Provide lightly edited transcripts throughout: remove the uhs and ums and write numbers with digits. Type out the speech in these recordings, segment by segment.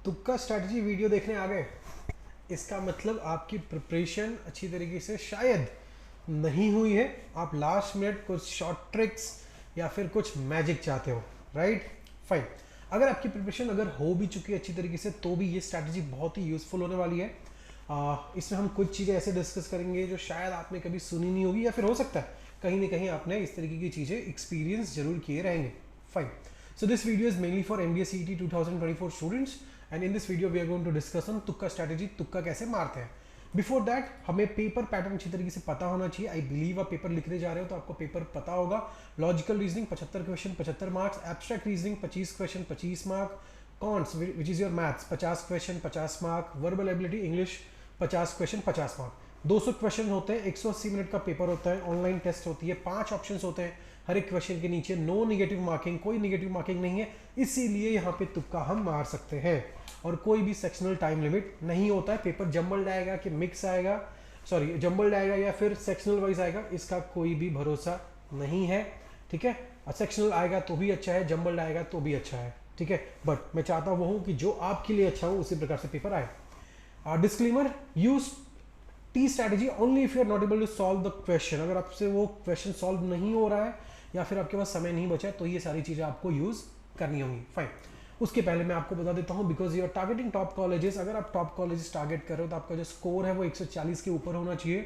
तुक्का strategy video देखने आ गए, इसका मतलब आपकी प्रिपरेशन अच्छी तरीके से शायद नहीं हुई है। आप लास्ट मिनट कुछ शॉर्ट ट्रिक्स या फिर कुछ मैजिक चाहते हो, राइट? फाइन। अगर आपकी प्रिपरेशन अगर हो भी चुकी है अच्छी तरीके से, तो भी ये स्ट्रैटेजी बहुत ही यूजफुल होने वाली है। इसमें हम कुछ चीज़ें ऐसे डिस्कस करेंगे जो शायद आपने कभी सुनी नहीं होगी, या फिर हो सकता है कहीं ना कहीं आपने इस तरीके की चीज़ें एक्सपीरियंस जरूर किए रहेंगे। Fine. So this video is mainly for MBA CET 2024 students, and in this video we are going to discuss on तुक्का स्ट्रैटेजी, तुक्का कैसे मारते हैं। बिफोर दैट हमें पेपर पैटर्न अच्छी तरीके से पता होना चाहिए। आई बिलीव आप पेपर लिखने जा रहे हो तो आपको पेपर पता होगा। Logical reasoning 75 question 75 marks, abstract reasoning 25 question 25 mark, counts which is your maths 50 question 50 mark, verbal ability English 50 question 50 mark. 200 question होते हैं, 180 मिनट का पेपर होता है, ऑनलाइन टेस्ट होती है, 5 ऑप्शंस होते हैं हर एक क्वेश्चन के नीचे, नो निगेटिव मार्किंग, कोई निगेटिव मार्किंग नहीं है, इसीलिए यहाँ पे तुक्का हम मार सकते हैं। और कोई भी सेक्शनल टाइम लिमिट नहीं होता है। पेपर जम्बल्ड आएगा कि मिक्स आएगा, सॉरी जम्बल्ड आएगा या फिर सेक्शनल वाइज आएगा, इसका कोई भी भरोसा नहीं है, ठीक है? सेक्शनल आएगा तो भी अच्छा है, जम्बल्ड आएगा तो भी अच्छा है, ठीक है? बट मैं चाहता वो हूँ कि जो आपके लिए अच्छा हो उसी प्रकार से पेपर आए। Disclaimer, use the strategy only if you are not able to solve the question. अगर आपसे वो क्वेश्चन सॉल्व नहीं हो रहा है या फिर आपके पास समय नहीं बचा है, तो ये सारी चीज़ें आपको यूज़ करनी होंगी। फाइन। उसके पहले मैं आपको बता देता हूँ, because you are targeting top colleges, अगर आप टॉप कॉलेजेस टारगेट कर रहे हो तो आपका जो स्कोर है वो 140 के ऊपर होना चाहिए।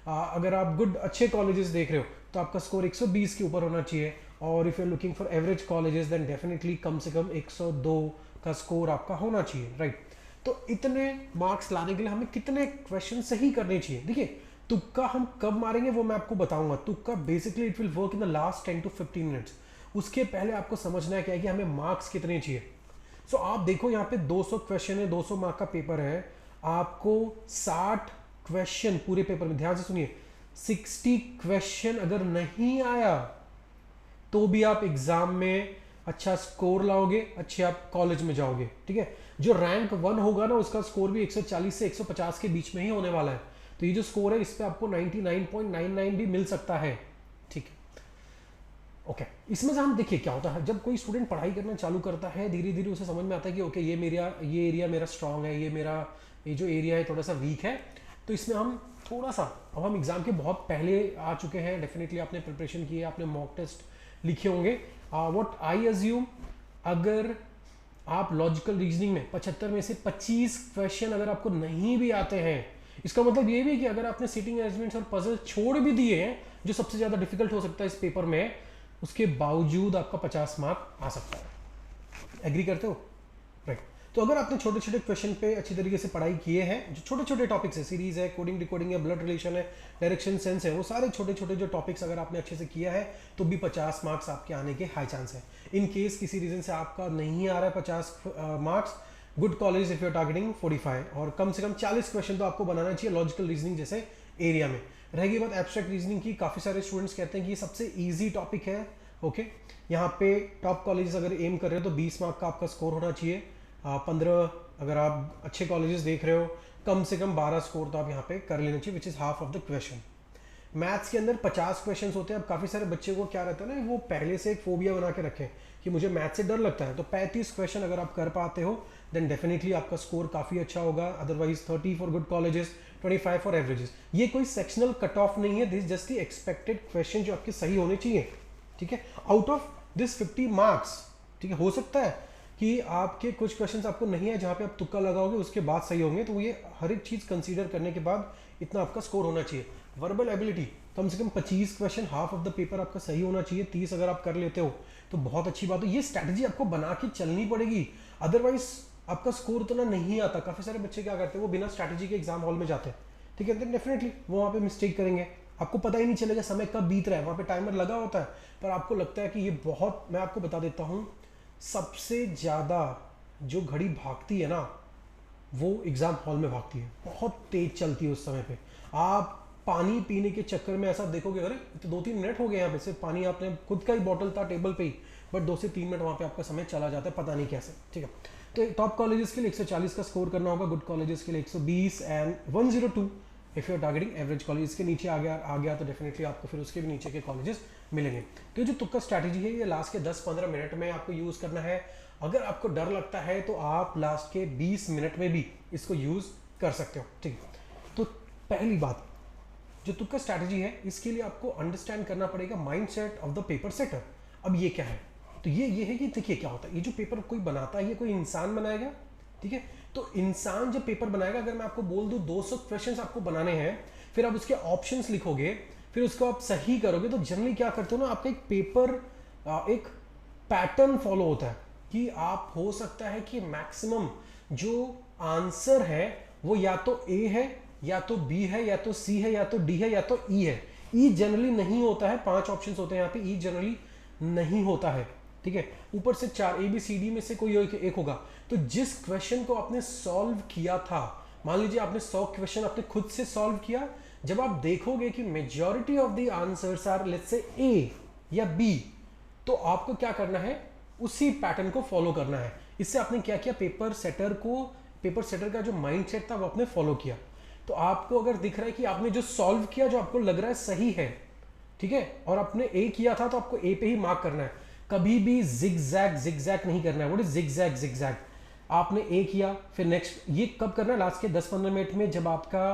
अगर आप गुड अच्छे कॉलेजेस देख रहे हो तो आपका स्कोर 120 के ऊपर होना चाहिए। और if you are looking for average colleges then definitely कम से कम 102 का स्कोर आपका होना चाहिए, राइट? तो इतने मार्क्स लाने के लिए हमें कितने क्वेश्चन सही करने चाहिए? देखिए, तुक्का हम कब मारेंगे वो मैं आपको बताऊंगा। तुक्का basically it will work in the last 10 to 15 minutes. उसके पहले आपको समझना है क्या है कि हमें मार्क्स कितने चाहिए। सो आप देखो यहाँ पे 200 क्वेश्चन है, 200 मार्क का पेपर है, आपको 60 क्वेश्चन पूरे पेपर में, ध्यान से सुनिए, 60 क्वेश्चन अगर नहीं आया तो भी आप एग्जाम में अच्छा स्कोर लाओगे, अच्छे आप कॉलेज में जाओगे, ठीक है? जो रैंक 1 होगा ना उसका स्कोर भी 140 से 150 के बीच में ही होने वाला है। तो ये जो स्कोर है इस पे आपको 99.99 भी मिल सकता है, ठीक है? ओके, इसमें से हम देखिए क्या होता है, जब कोई स्टूडेंट पढ़ाई करना चालू करता है धीरे धीरे उसे समझ में आता है कि ओके ये एरिया मेरा स्ट्रांग है, ये जो एरिया है थोड़ा सा वीक है। तो इसमें हम थोड़ा सा, अब हम एग्जाम के बहुत पहले आ चुके हैं, डेफिनेटली आपने प्रिपरेशन की है, आपने मॉक टेस्ट लिखे होंगे। व्हाट आई अज्यूम, अगर आप लॉजिकल रीजनिंग में 75 में से 25 क्वेश्चन अगर आपको नहीं भी आते हैं, इसका मतलब ये भी है कि अगर आपने सीटिंग अरेंजमेंट्स और पजल छोड़ भी दिए हैं जो सबसे ज़्यादा डिफिकल्ट हो सकता है इस पेपर में, उसके बावजूद आपका 50 मार्क आ सकता है। एग्री करते हो? राइट। तो अगर आपने छोटे छोटे क्वेश्चन पे अच्छी तरीके से पढ़ाई किए हैं, जो छोटे छोटे टॉपिक्स है, सीरीज है, कोडिंग डिकोडिंग है, ब्लड रिलेशन है, डायरेक्शन सेंस है, वो सारे छोटे छोटे जो टॉपिक्स अगर आपने अच्छे से किया है तो भी 50 मार्क्स आपके आने के हाई चांस है। इन केस किसी रीजन से आपका नहीं आ रहा है 50 marks, good college if you are targeting 45, और कम से कम 40 क्वेश्चन तो आपको बनाना चाहिए लॉजिकल रीजनिंग जैसे एरिया में। रहेगी बात एब्स्ट्रैक्ट रीजनिंग की, काफ़ी सारे स्टूडेंट्स कहते हैं कि ये सबसे ईजी टॉपिक है। ओके, यहाँ पे टॉप कॉलेजेस अगर एम कर रहे हो तो 20 मार्क का आपका स्कोर होना चाहिए। 15 अगर आप अच्छे कॉलेजेस देख रहे हो, कम से कम 12 स्कोर तो आप यहाँ पे कर लेना चाहिए, which is half of the question. Maths के अंदर 50 क्वेश्चन होते हैं। अब काफ़ी सारे बच्चे को क्या रहता है ना, वो पहले से एक फोबिया बना के रखें कि मुझे मैथ से डर लगता है। तो 35 क्वेश्चन अगर आप कर पाते हो देन डेफिनेटली आपका स्कोर काफ़ी अच्छा होगा। Otherwise 30 for good colleges, 25 for averages. ये कोई सेक्शनल कट ऑफ नहीं है, this just the expected question जो आपके सही होने चाहिए, ठीक है? आउट ऑफ दिस 50 मार्क्स, ठीक है? हो सकता है कि आपके कुछ क्वेश्चंस आपको नहीं है जहाँ पे आप तुक्का लगाओगे उसके बाद सही होंगे, तो ये हर एक चीज़ कंसीडर करने के बाद इतना आपका स्कोर होना चाहिए। वर्बल एबिलिटी कम से कम 25 question, half of the paper आपका सही होना चाहिए। 30 अगर आप कर लेते हो तो बहुत अच्छी बात है। ये स्ट्रैटेजी आपको बना के चलनी पड़ेगी, अदरवाइज आपका स्कोर उतना नहीं आता। काफ़ी सारे बच्चे क्या करते हैं, वो बिना स्ट्रैटेजी के एग्जाम हॉल में जाते हैं, ठीक है? तो डेफिनेटली वो वहाँ पे मिस्टेक करेंगे, आपको पता ही नहीं चलेगा समय कब बीत रहा है। वहाँ पे टाइमर लगा होता है पर आपको लगता है कि ये बहुत, मैं आपको बता देता हूँ, सबसे ज़्यादा जो घड़ी भागती है ना वो एग्ज़ाम हॉल में भागती है, बहुत तेज चलती है उस समय पे। आप पानी पीने के चक्कर में ऐसा देखोगे, अरे तो 2-3 मिनट हो गए यहाँ पे, सिर्फ पानी आपने, खुद का ही बॉटल था टेबल पे ही, बट 2 से 3 मिनट वहाँ पे आपका समय चला जाता है, पता नहीं कैसे, ठीक है? तो टॉप कॉलेजेस के लिए 140 का स्कोर करना होगा, गुड कॉलेजेस के लिए 120 and 102 if you are targeting average college. के नीचे आ गया तो डेफिनेटली आपको फिर उसके भी नीचे के कॉलेजेस मिलेंगे। तो जो तुक्का स्ट्रैटेजी है ये लास्ट के 10-15 मिनट में आपको यूज़ करना है। अगर आपको डर लगता है तो आप लास्ट के 20 मिनट में भी इसको यूज कर सकते हो, ठीक है। तो पहली बात, जो तुक्का स्ट्रैटेजी है, इसके लिए आपको अंडरस्टैंड करना पड़ेगा mindset of the paper setter. अब ये क्या है, तो ये है कि देखिए क्या होता है, ये जो पेपर कोई बनाता है ये कोई इंसान बनाएगा, ठीक है। तो इंसान जब पेपर बनाएगा, अगर मैं आपको बोल दूं 200 क्वेश्चंस आपको बनाने हैं, फिर आप उसके ऑप्शंस लिखोगे, फिर उसको आप सही करोगे, तो जनरली क्या करते हो ना, आपका एक पेपर एक पैटर्न फॉलो होता है कि आप हो सकता है कि मैक्सिमम जो आंसर है वो या तो ए है, या तो बी है, या तो सी है, या तो डी है, या तो ई है। ई जनरली नहीं होता है, 5 ऑप्शंस होते हैं यहाँ पे, ई जनरली नहीं होता है, ठीक है। ऊपर से 4 ए बी सी डी में से कोई एक होगा। तो जिस क्वेश्चन को आपने सॉल्व किया था, मान लीजिए आपने 100 क्वेश्चन आपने खुद से सॉल्व किया, जब आप देखोगे कि majority of the answers are let's say a या बी, तो आपको क्या करना है, उसी पैटर्न को फॉलो करना है। इससे आपने क्या किया, पेपर सेटर का जो माइंडसेट था वो आपने फॉलो किया। तो आपको अगर दिख रहा है कि आपने जो सॉल्व किया, जो आपको लग रहा है सही है, ठीक है, और आपने ए किया था, तो आपको ए पे ही मार्क करना है, कभी भी जिगजैग नहीं करना है। What is zigzag? आपने ए किया, फिर नेक्स्ट, ये कब करना है, लास्ट के 10-15 मिनट में, जब आपका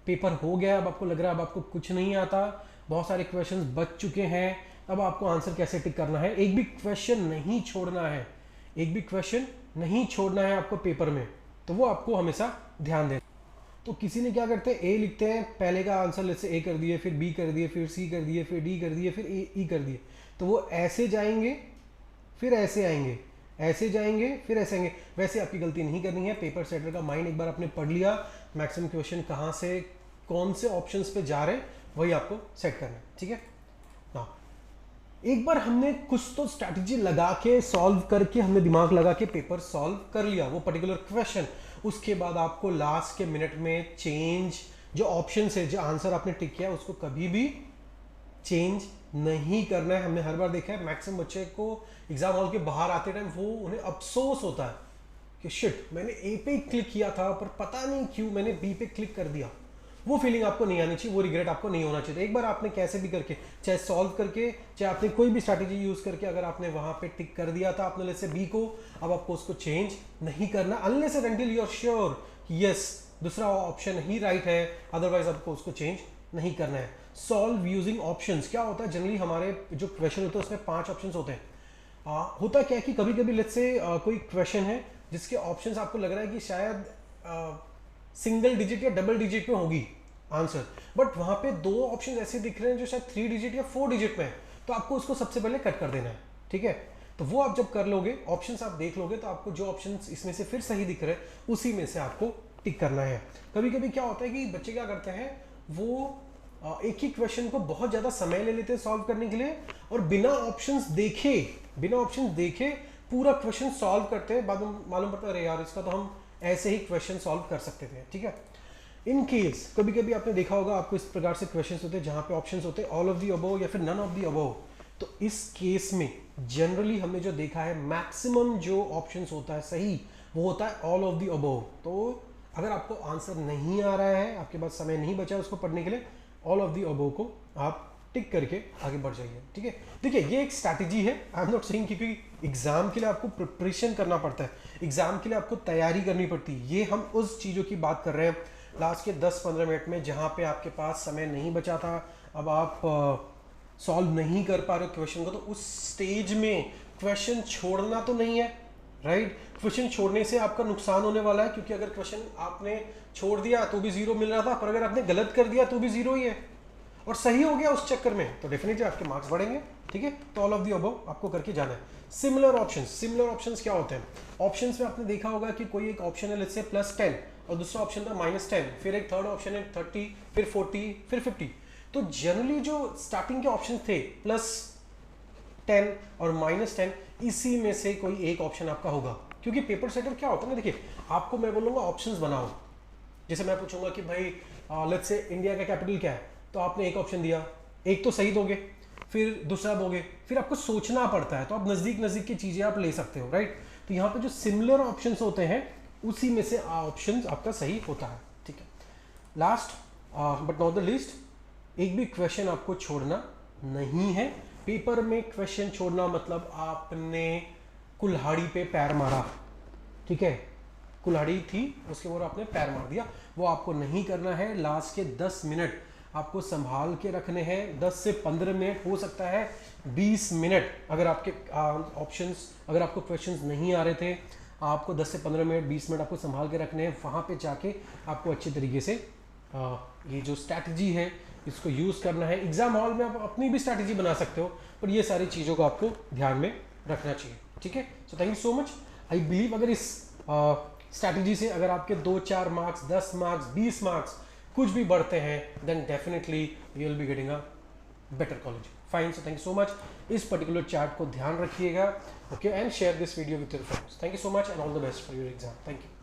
पेपर हो गया, अब आपको लग रहा है अब आपको कुछ नहीं आता, बहुत सारे क्वेश्चंस बच चुके हैं, अब आपको आंसर कैसे टिक करना है। एक भी क्वेश्चन नहीं छोड़ना है, एक भी क्वेश्चन नहीं छोड़ना है आपको पेपर में, तो वो आपको हमेशा ध्यान देना। तो किसी ने क्या करते हैं, ए लिखते हैं, पहले का आंसर जैसे ए कर दिए, फिर बी कर दिए, फिर सी कर दिए, फिर डी कर दिए, फिर ई कर दिए, तो वो ऐसे जाएंगे, फिर ऐसे आएंगे, ऐसे जाएंगे, फिर ऐसे आएंगे। वैसे आपकी गलती नहीं करनी है, पेपर सेटर का माइंड एक बार आपने पढ़ लिया, मैक्सिमम क्वेश्चन कहाँ से कौन से ऑप्शंस पे जा रहे हैं वही आपको सेट करना है, ठीक है ना। एक बार हमने कुछ तो स्ट्रैटेजी लगा के सॉल्व करके, हमने दिमाग लगा के पेपर सॉल्व कर लिया वो पर्टिकुलर क्वेश्चन, उसके बाद आपको लास्ट के मिनट में चेंज, जो ऑप्शन है, जो आंसर आपने टिक किया, उसको कभी भी चेंज नहीं करना है। हमने हर बार देखा है, मैक्सिमम बच्चे को एग्जाम हॉल के बाहर आते टाइम वो उन्हें अफसोस होता है कि शिट, मैंने ए पे क्लिक किया था पर पता नहीं क्यों मैंने बी पे क्लिक कर दिया। वो फीलिंग आपको नहीं आनी चाहिए, वो रिग्रेट आपको नहीं होना चाहिए। एक बार आपने कैसे भी करके, चाहे सॉल्व करके, चाहे आपने कोई भी स्ट्रैटेजी यूज करके, अगर आपने वहां पे टिक कर दिया था आपने जैसे बी को, अब आपको उसको चेंज नहीं करना unless and until you are sure yes दूसरा ऑप्शन ही राइट है, अदरवाइज आपको उसको चेंज नहीं करना है। सॉल्व यूजिंग ऑप्शंस क्या होता है, जनरली हमारे जो क्वेश्चन होते हैं उसमें 5 ऑप्शंस होते हैं। होता क्या है कि कभी कभी लेट्स से कोई क्वेश्चन है जिसके ऑप्शंस आपको लग रहा है कि शायद सिंगल डिजिट या डबल डिजिट में होगी आंसर, बट वहां पे 2 ऑप्शन ऐसे दिख रहे हैं जो शायद 3 डिजिट या 4 डिजिट में है, तो आपको उसको सबसे पहले कट कर देना है, ठीक है। तो वो आप जब कर लोगे, ऑप्शंस आप देख लोगे, तो आपको जो ऑप्शंस इसमें से फिर सही दिख रहे हैं उसी में से आपको टिक करना है। कभी कभी क्या होता है कि बच्चे क्या करते हैं, वो एक ही क्वेश्चन को बहुत ज्यादा समय ले लेते हैं सॉल्व करने के लिए, और बिना ऑप्शंस देखे पूरा क्वेश्चन सॉल्व करते हैं, बाद में मालूम पड़ता है अरे यार इसका तो हम ऐसे ही क्वेश्चन सॉल्व कर सकते थे, ठीक है। इन केस कभी कभी आपने देखा होगा, आपको इस प्रकार से क्वेश्चंस होते हैं जहां पे ऑप्शंस होते हैं ऑल ऑफ द अबव या फिर नन ऑफ द अबव। तो इस केस में जनरली हमने जो देखा है, मैक्सिमम जो ऑप्शंस होता है सही वो होता है ऑल ऑफ द अबव। तो अगर आपको आंसर नहीं आ रहा है, आपके पास समय नहीं बचा उसको पढ़ने के लिए, ऑल ऑफ द अबव को आप टिक करके आगे बढ़ जाइए, ठीक है। देखिए ये एक स्ट्रैटेजी है, आई एम नॉट सेइंग, क्योंकि एग्जाम के लिए आपको प्रिपरेशन करना पड़ता है, एग्जाम के लिए आपको तैयारी करनी पड़ती है। ये हम उस चीज़ों की बात कर रहे हैं लास्ट के 10-15 मिनट में, जहाँ पे आपके पास समय नहीं बचा था, अब आप सॉल्व नहीं कर पा रहे हो क्वेश्चन को, तो उस स्टेज में क्वेश्चन छोड़ना तो नहीं है, राइट। क्वेश्चन छोड़ने से आपका नुकसान होने वाला है, क्योंकि अगर क्वेश्चन आपने छोड़ दिया तो भी 0 मिल रहा था, पर अगर आपने गलत कर दिया तो भी 0 ही है, और सही हो गया उस चक्कर में, तो डेफिनेटली आपके मार्क्स बढ़ेंगे, ठीक है। तो ऑल ऑफ द अबव आपको करके जाना है। सिमिलर ऑप्शंस क्या होते हैं, ऑप्शंस में आपने देखा होगा कि कोई एक ऑप्शन है लेट्स से +10 और दूसरा ऑप्शन था -10, फिर एक थर्ड ऑप्शन है 30, फिर 40, फिर 50। तो जनरली जो स्टार्टिंग के ऑप्शन थे +10 और -10, इसी में से कोई एक ऑप्शन आपका होगा, क्योंकि पेपर सेटर क्या होता है ना, देखिए आपको मैं बोलूँगा ऑप्शंस बनाओ। जैसे मैं पूछूंगा कि भाई लेट्स से इंडिया का कैपिटल क्या है, तो आपने एक ऑप्शन दिया, एक तो सही दोगे, फिर दूसरा दोगे, फिर आपको सोचना पड़ता है, तो आप नज़दीक की चीज़ें आप ले सकते हो, राइट। तो यहाँ पे जो सिमिलर ऑप्शंस होते हैं उसी में से ऑप्शन आपका सही होता है, ठीक है। Last but not the least, एक भी क्वेश्चन आपको छोड़ना नहीं है पेपर में। क्वेश्चन छोड़ना मतलब आपने कुल्हाड़ी पे पैर मारा, ठीक है, कुल्हाड़ी थी उसके ऊपर आपने पैर मार दिया, वो आपको नहीं करना है। लास्ट के 10 मिनट आपको संभाल के रखने हैं, 10 से 15 मिनट, हो सकता है 20 मिनट, अगर आपके ऑप्शंस, अगर आपको क्वेश्चंस नहीं आ रहे थे, आपको 10 से 15 मिनट 20 मिनट आपको संभाल के रखने हैं। वहाँ पे जाके आपको अच्छे तरीके से ये जो स्ट्रैटेजी है इसको यूज़ करना है। एग्जाम हॉल में आप अपनी भी स्ट्रैटेजी बना सकते हो, पर ये सारी चीज़ों को आपको ध्यान में रखना चाहिए, ठीक है। सो thank you so much. I believe अगर इस स्ट्रैटेजी से अगर आपके 2-4 मार्क्स, 10 मार्क्स, 20 मार्क्स कुछ भी बढ़ते हैं, then definitely you will be getting a better college. Fine, so thank you so much. इस पर्टिकुलर चार्ट को ध्यान रखिएगा, okay, and share this video with your friends. Thank you so much and all the best for your exam. Thank you.